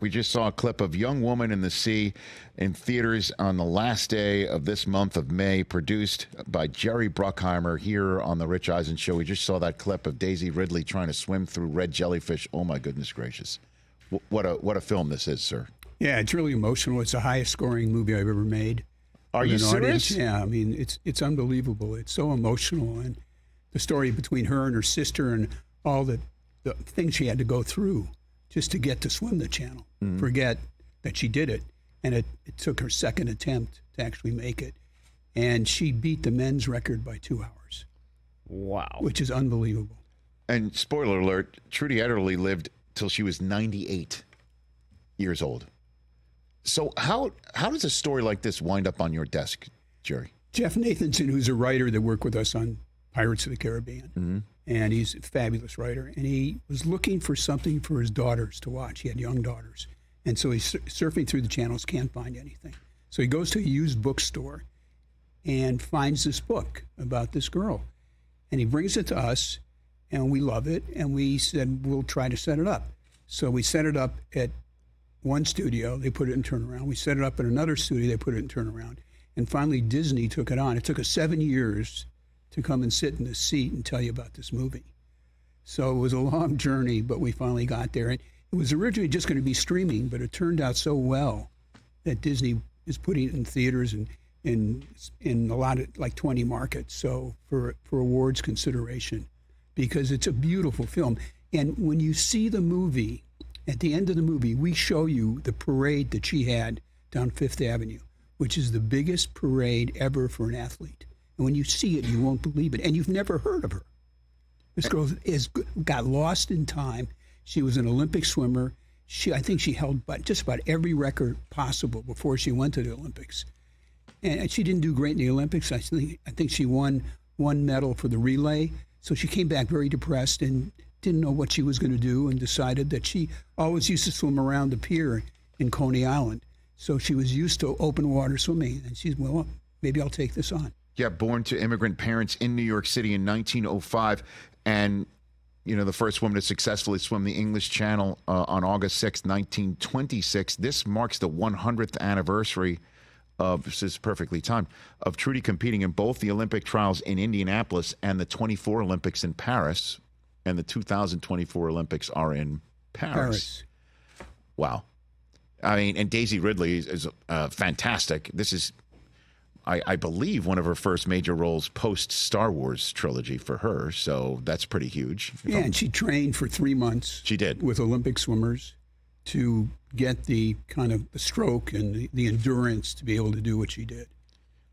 We just saw a clip of Young Woman in the Sea in theaters on the last day of this month of May, produced by Jerry Bruckheimer here on the Rich Eisen Show. We just saw that clip of Daisy Ridley trying to swim through red jellyfish. Oh, my goodness gracious. What a film this is, sir. Yeah, it's really emotional. It's the highest scoring movie I've ever made. Are you serious? Audience. Yeah, I mean, it's unbelievable. It's so emotional. And the story between her and her sister and all the things she had to go through just to get to swim the channel. Mm-hmm. Forget that she did it. And it took her second attempt to actually make it. And she beat the men's record by 2 hours. Wow. Which is unbelievable. And spoiler alert, Trudy Ederle lived till she was 98 years old. So how does a story like this wind up on your desk, Jerry? Jeff Nathanson, who's a writer that worked with us on Pirates of the Caribbean, mm-hmm. and he's a fabulous writer, and he was looking for something for his daughters to watch. He had young daughters. And so he's surfing through the channels, can't find anything. So he goes to a used bookstore and finds this book about this girl. And he brings it to us, and we love it, and we said, we'll try to set it up. So we set it up at one studio, they put it in turnaround. We set it up at another studio, they put it in turnaround. And finally, Disney took it on. It took us 7 years to come and sit in the seat and tell you about this movie. So it was a long journey, but we finally got there. And it was originally just going to be streaming, but it turned out so well that Disney is putting it in theaters and in a lot of, like 20 markets, so for awards consideration, because it's a beautiful film. And when you see the movie, at the end of the movie, we show you the parade that she had down Fifth Avenue, which is the biggest parade ever for an athlete. And when you see it, you won't believe it. And you've never heard of her. This girl got lost in time. She was an Olympic swimmer. I think she held just about every record possible before she went to the Olympics. And she didn't do great in the Olympics. I think she won one medal for the relay. So she came back very depressed and didn't know what she was going to do, and decided that she always used to swim around the pier in Coney Island. So she was used to open water swimming. And she's, well, maybe I'll take this on. Yeah, born to immigrant parents in New York City in 1905. And, you know, the first woman to successfully swim the English Channel on August 6, 1926. This marks the 100th anniversary of, this is perfectly timed, of Trudy competing in both the Olympic trials in Indianapolis and the 24 Olympics in Paris. And the 2024 Olympics are in Paris. Wow. I mean, and Daisy Ridley is fantastic. This is, I believe, one of her first major roles post-Star Wars trilogy for her. So that's pretty huge. Yeah, and she trained for 3 months. She did. With Olympic swimmers to get the kind of the stroke and the endurance to be able to do what she did.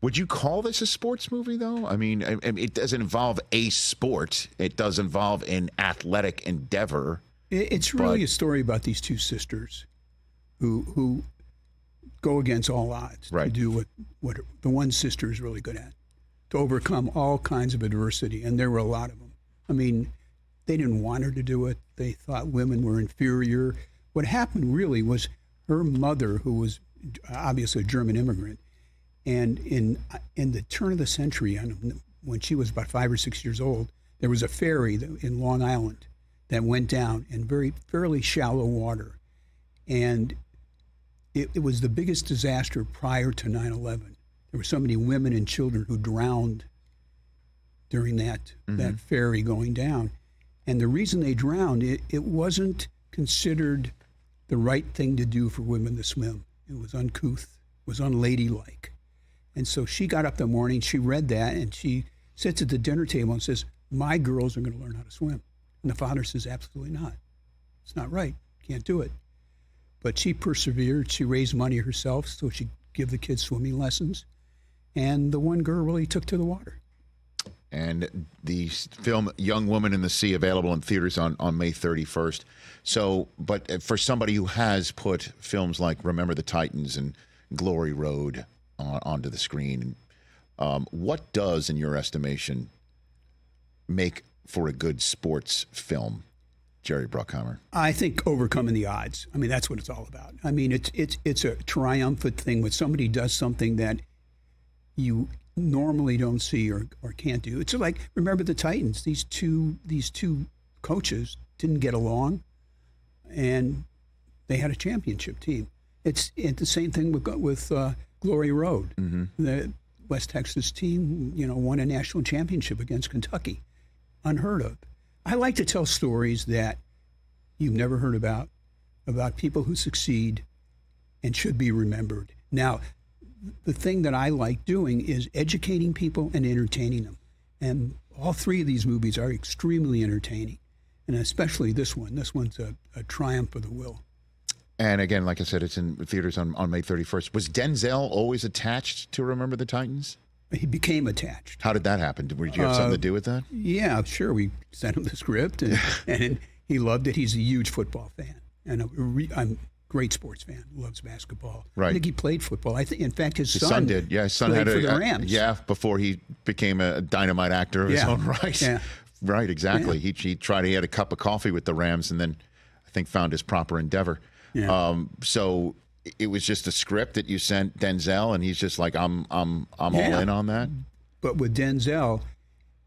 Would you call this a sports movie, though? I mean, it doesn't involve a sport. It does involve an athletic endeavor. It's really a story about these two sisters who go against all odds to do what the one sister is really good at, to overcome all kinds of adversity. And there were a lot of them. I mean, they didn't want her to do it. They thought women were inferior. What happened really was her mother, who was obviously a German immigrant, and in the turn of the century, when she was about 5 or 6 years old, there was a ferry in Long Island that went down in fairly shallow water. And it was the biggest disaster prior to 9/11. There were so many women and children who drowned during that ferry going down. And the reason they drowned, it wasn't considered the right thing to do for women to swim. It was uncouth, it was unladylike. And so she got up that morning, she read that, and she sits at the dinner table and says, my girls are going to learn how to swim. And the father says, absolutely not. It's not right. Can't do it. But she persevered. She raised money herself so she'd give the kids swimming lessons. And the one girl really took to the water. And the film Young Woman in the Sea, available in theaters on May 31st. So, but for somebody who has put films like Remember the Titans and Glory Road onto the screen, what does, in your estimation, make for a good sports film, Jerry Bruckheimer? I think overcoming the odds. I mean, that's what it's all about. I mean, it's a triumphant thing when somebody does something that you normally don't see or can't do. It's like, Remember the Titans. These two coaches didn't get along, and they had a championship team. It's the same thing with Glory Road. The West Texas team, won a national championship against Kentucky. Unheard of. I like to tell stories that you've never heard about people who succeed and should be remembered. Now, the thing that I like doing is educating people and entertaining them. And all three of these movies are extremely entertaining, and especially this one. This one's a triumph of the will. And again, like I said, it's in theaters on May 31st. Was Denzel always attached to Remember the Titans? He became attached. How did that happen? Did you have something to do with that? Yeah, sure. We sent him the script, and he loved it. He's a huge football fan, and I'm a great sports fan. Loves basketball. Right. I think he played football. I think, in fact, his son did. Yeah, his son played had for the Rams. Yeah, before he became a dynamite actor of his own right. Yeah. Right, exactly. Yeah. He had a cup of coffee with the Rams, and then I think found his proper endeavor. Yeah. So it was just a script that you sent Denzel, and he's just like, I'm all in on that. But with Denzel,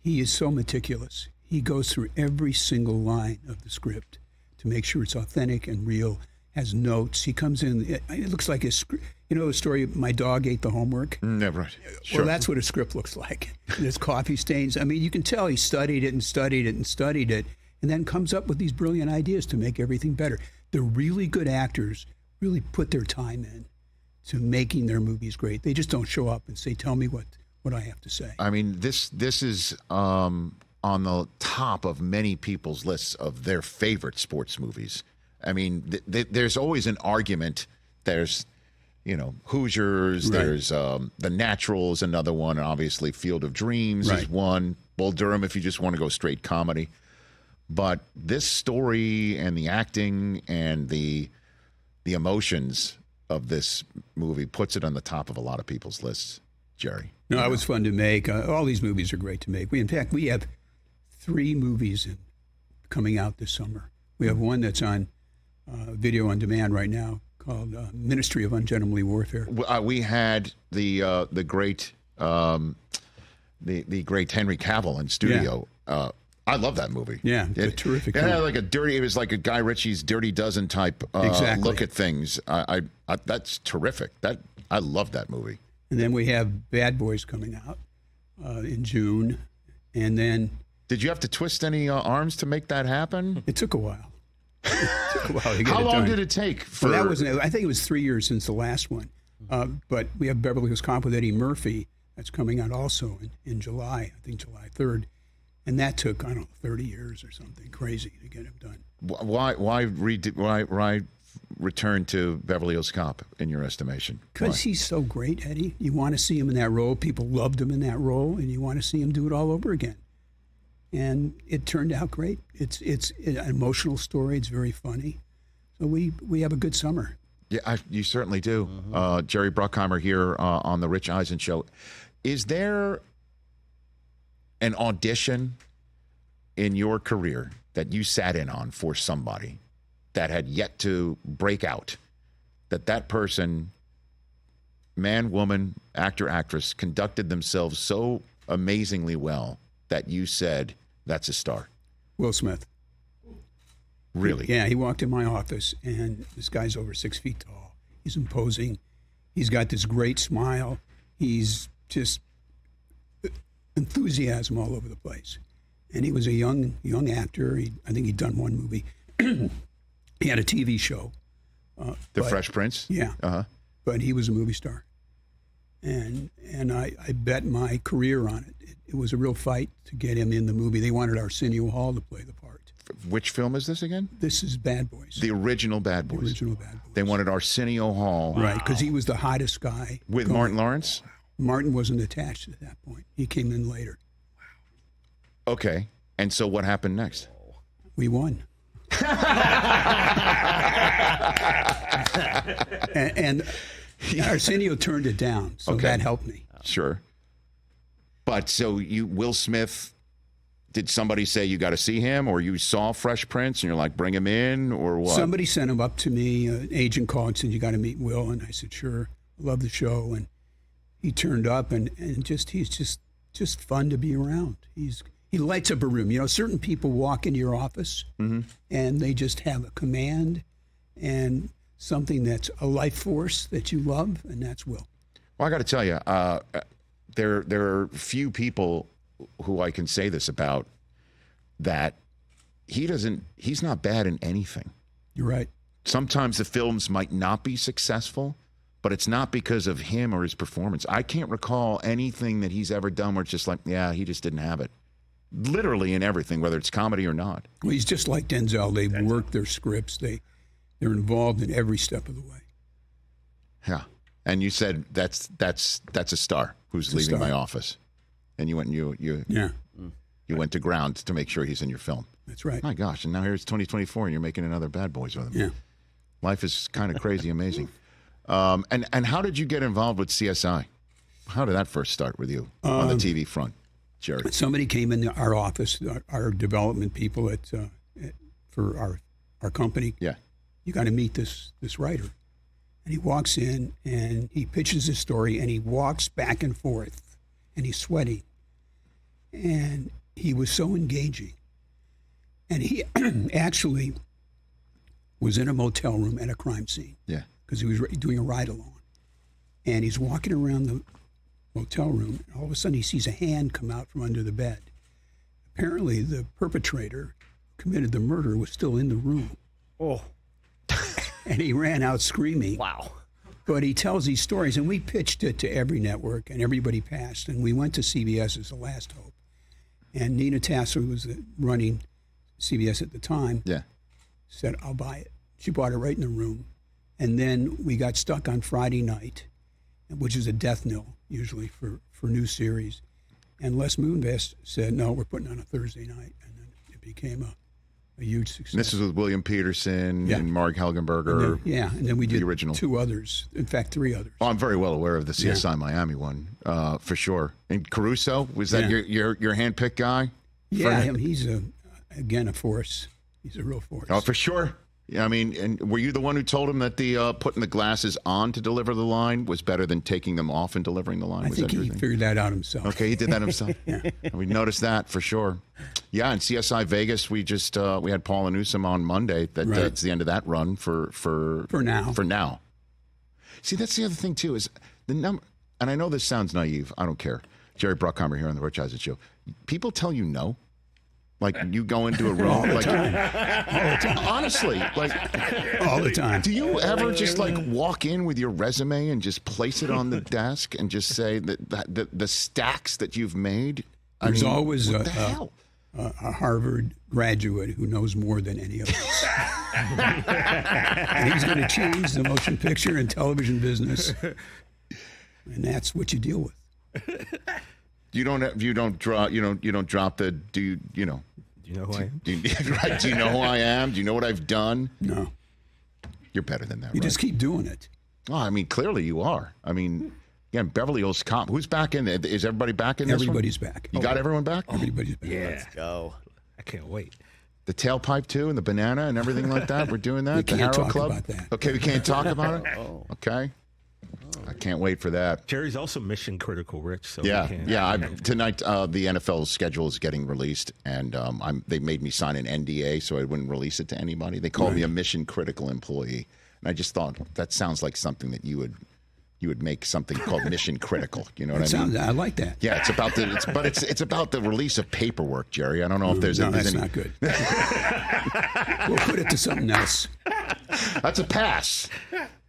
he is so meticulous. He goes through every single line of the script to make sure it's authentic and real. Has notes. He comes in. It looks like his. The story. My dog ate the homework. Right. Sure. Well, that's what a script looks like. There's coffee stains. I mean, you can tell he studied it and studied it and studied it, and then comes up with these brilliant ideas to make everything better. The really good actors really put their time in to making their movies great. They just don't show up and say, "Tell me what I have to say." I mean, this is on the top of many people's lists of their favorite sports movies. I mean, there's always an argument. There's, Hoosiers. Right. There's The Natural is another one. Obviously, Field of Dreams is one. Bull Durham, if you just want to go straight comedy. But this story and the acting and the emotions of this movie puts it on the top of a lot of people's lists, Jerry. No, it was fun to make. All these movies are great to make. We have 3 movies coming out this summer. We have one that's on video on demand right now called Ministry of Ungentlemanly Warfare. We had the great Henry Cavill in studio. Yeah. I love that movie. Yeah, it's a terrific. It had it was like a Guy Ritchie's Dirty Dozen type look at things. I that's terrific. I love that movie. And then we have Bad Boys coming out in June, and then. Did you have to twist any arms to make that happen? It took a while. To get How it long done. did it take? I think it was 3 years since the last one. But we have Beverly Hills Cop with Eddie Murphy that's coming out also in July. I think July 3rd. And that took, 30 years or something crazy to get him done. Why return to Beverly Hills Cop in your estimation? Because he's so great, Eddie. You want to see him in that role. People loved him in that role, and you want to see him do it all over again. And it turned out great. It's an emotional story. It's very funny. So we have a good summer. Yeah, you certainly do. Jerry Bruckheimer here on the Rich Eisen Show. Is there an audition in your career that you sat in on for somebody that had yet to break out, that person, man, woman, actor, actress, conducted themselves so amazingly well that you said, that's a star? Will Smith. Really? Yeah, he walked in my office, and this guy's over 6 feet tall. He's imposing. He's got this great smile. He's just enthusiasm all over the place. And he was a young actor. I think he'd done one movie. He had a TV show. Fresh Prince? Yeah. Uh-huh. But he was a movie star. And I bet my career on it. It was a real fight to get him in the movie. They wanted Arsenio Hall to play the part. Which film is this again? This is Bad Boys. The original Bad Boys. The original Bad Boys. They wanted Arsenio Hall. Right, because he was the hottest guy. With Martin Lawrence? Martin wasn't attached at that point. He came in later. Okay. And so what happened next? We won. and Arsenio turned it down, so that helped me. Sure. But so Will Smith, did somebody say you got to see him, or you saw Fresh Prince and you're like, bring him in, or what? Somebody sent him up to me. An agent called and said, you got to meet Will. And I said, sure. I love the show. And he turned up, and he's just fun to be around. He lights up a room. Certain people walk into your office and they just have a command, and something that's a life force that you love, and that's Will. Well, I got to tell you, there are few people who I can say this about, that he's not bad in anything. You're right. Sometimes the films might not be successful, but it's not because of him or his performance. I can't recall anything that he's ever done where it's just like, yeah, he just didn't have it. Literally in everything, whether it's comedy or not. Well, he's just like Denzel. They work their scripts. They're involved in every step of the way. Yeah. And you said that's a star who's leaving my office. And you went and you went to ground to make sure he's in your film. That's right. My gosh, and now here's 2024 and you're making another Bad Boys with him. Yeah. Life is kind of crazy, amazing. And how did you get involved with CSI? How did that first start with you on the TV front, Jerry? Somebody came into our office, our development people for our company. Yeah. You got to meet this writer. And he walks in and he pitches his story and he walks back and forth and he's sweating. And he was so engaging. And he actually was in a motel room at a crime scene. Yeah. Because he was doing a ride-along. And he's walking around the motel room, and all of a sudden he sees a hand come out from under the bed. Apparently the perpetrator who committed the murder was still in the room. Oh. And he ran out screaming. Wow. But he tells these stories, and we pitched it to every network, and everybody passed. And we went to CBS as the last hope. And Nina Tasser was running CBS at the time. Yeah. Said, I'll buy it. She bought it right in the room. And then we got stuck on Friday night, which is a death knell usually for new series. And Les Moonves said, no, we're putting on a Thursday night. And then it became a huge success. And this is with William Peterson and Mark Helgenberger. And then we did the original. 2 others. In fact, 3 others. Oh, I'm very well aware of the CSI Miami one, for sure. And Caruso, was that your handpicked guy? Yeah, he's again a force. He's a real force. Oh, for sure. Yeah, I mean, and were you the one who told him that the putting the glasses on to deliver the line was better than taking them off and delivering the line? I think he figured that out himself. Okay, he did that himself. Yeah, we noticed that for sure. Yeah, and CSI Vegas, we just we had Paula Newsome on Monday. That's the end of that run for now. For now. See, that's the other thing too is the number. And I know this sounds naive. I don't care. Jerry Bruckheimer here on the Rich Eisen Show. People tell you no. Like you go into a room, all the like time. Honestly, like all the time. Do you ever just like walk in with your resume and just place it on the desk and just say that the stacks that you've made? There's always what the hell? A Harvard graduate who knows more than any of us. And he's going to change the motion picture and television business, and that's what you deal with. You don't drop the do you know? Do you know who I am? Do you know who I am? Do you know what I've done? No. You're better than that. You just keep doing it. Oh, I mean, clearly you are. I mean, again, Beverly Hills Cop. Who's back in there? Is everybody back in this one? Everybody's back. You got everyone back? Everybody's back. Yeah. Let's go. I can't wait. The tailpipe too, and the banana and everything like that. We're doing that. We the can't Harrow talk Club. about that. Okay, we can't talk about it. Okay. I can't wait for that. Jerry's also mission critical, Rich. So Yeah, we can't, yeah. Tonight, the NFL schedule is getting released, and they made me sign an NDA so I wouldn't release it to anybody. They called me a mission critical employee, and I just thought that sounds like something that you would make something called mission critical. You know what I mean? I like that. Yeah, it's about it's about the release of paperwork, Jerry. I don't know if there's that's any. not good. We'll put it to something else. That's a pass.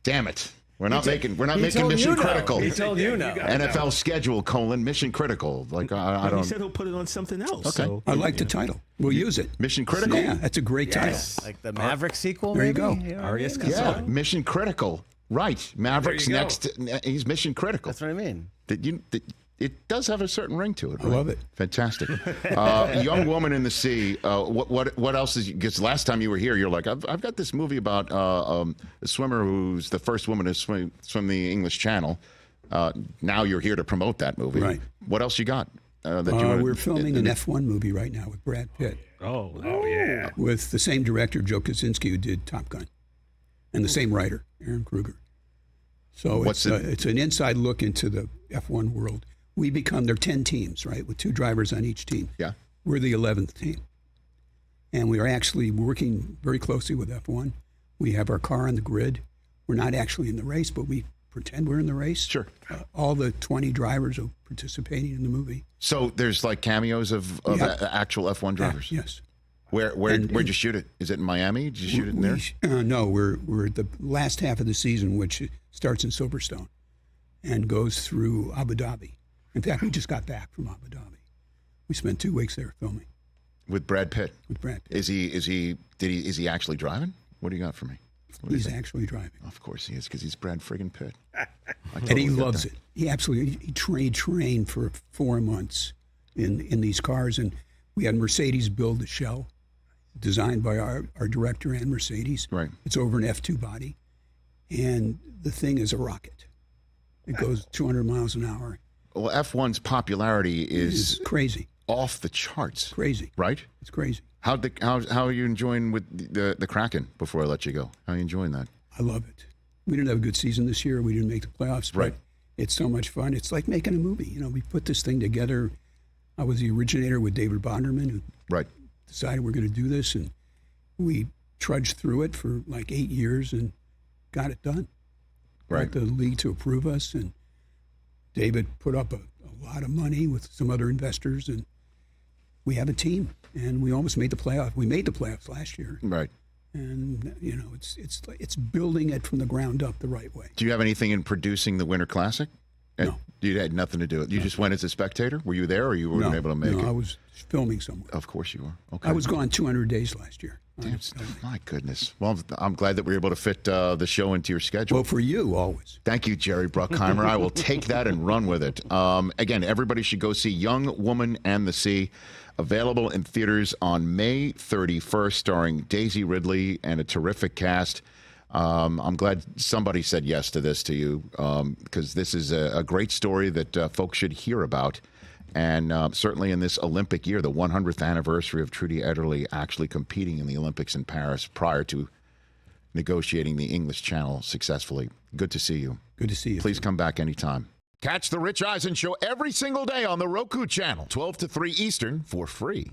Damn it. We're not making mission you critical. He told you no. NFL schedule : mission critical. Like I He don't. said he'll put it on something else. Okay. So, I like the title. We'll use it. Mission critical. Yeah, that's a great title. Like the Maverick sequel. There you maybe? go. RES Yeah, Consulting. mission critical. Right, Maverick's There you go. next. He's mission critical. That's what I mean. It does have a certain ring to it. I love it. Fantastic. Young Woman in the Sea. What else is? Because last time you were here, you're like, I've got this movie about a swimmer who's the first woman to swim the English Channel. Now you're here to promote that movie. Right. What else you got? That We're filming an F1 movie right now with Brad Pitt, Oh yeah. with the same director, Joe Kosinski, who did Top Gun, and the same writer, Aaron Kruger. So it's an inside look into the F1 world. There are 10 teams, right, with 2 drivers on each team. Yeah. We're the 11th team. And we are actually working very closely with F1. We have our car on the grid. We're not actually in the race, but we pretend we're in the race. Sure. All the 20 drivers are participating in the movie. So there's like cameos of actual F1 drivers. Yes. Where'd you shoot it? Is it in Miami? Did you shoot it in there? No, we're at the last half of the season, which starts in Silverstone and goes through Abu Dhabi. In fact, we just got back from Abu Dhabi. We spent 2 weeks there filming With Brad Pitt. with Brad Pitt. Is he actually driving? What do you got for me? He's actually driving. Of course he is, because he's Brad friggin' Pitt. And he loves it. He absolutely he trained for 4 months in these cars, and we had Mercedes build the shell, designed by our director and Mercedes. Right. It's over an F2 body, and the thing is a rocket. It goes 200 miles an hour. Well, F1's popularity It's is crazy, off the charts, crazy. right? It's crazy. How are you enjoying with the Kraken? Before I let you go, how are you enjoying that? I love it. We didn't have a good season this year. We didn't make the playoffs, but Right. it's so much fun. It's like making a movie. You know, we put this thing together. I was the originator with David Bonderman, who Right. decided we're going to do this, and we trudged through it for like 8 years and got it done. Right. Got the league to approve us, and David put up a lot of money with some other investors, and we have a team, and we almost made the playoff. We made the playoffs last year, Right. and you know, it's building it from the ground up the right way. Do you have anything in producing the Winter Classic? No. You had nothing to do with it. You just went as a spectator? Were you there, or you weren't able to make no, it? I was filming somewhere. Of course you were. Okay. I was gone 200 days last year. Damn, my goodness. Well, I'm glad that we were able to fit the show into your schedule. Well, for you, always. Thank you, Jerry Bruckheimer. I will take that and run with it. Again, everybody should go see Young Woman and the Sea, available in theaters on May 31st, starring Daisy Ridley and a terrific cast. I'm glad somebody said yes to this to you, because this is a great story that folks should hear about. And certainly in this Olympic year, the 100th anniversary of Trudy Ederle actually competing in the Olympics in Paris prior to negotiating the English Channel successfully. Good to see you. Good to see you. Please come back anytime. Catch the Rich Eisen Show every single day on the Roku channel, 12 to 3 Eastern, for free.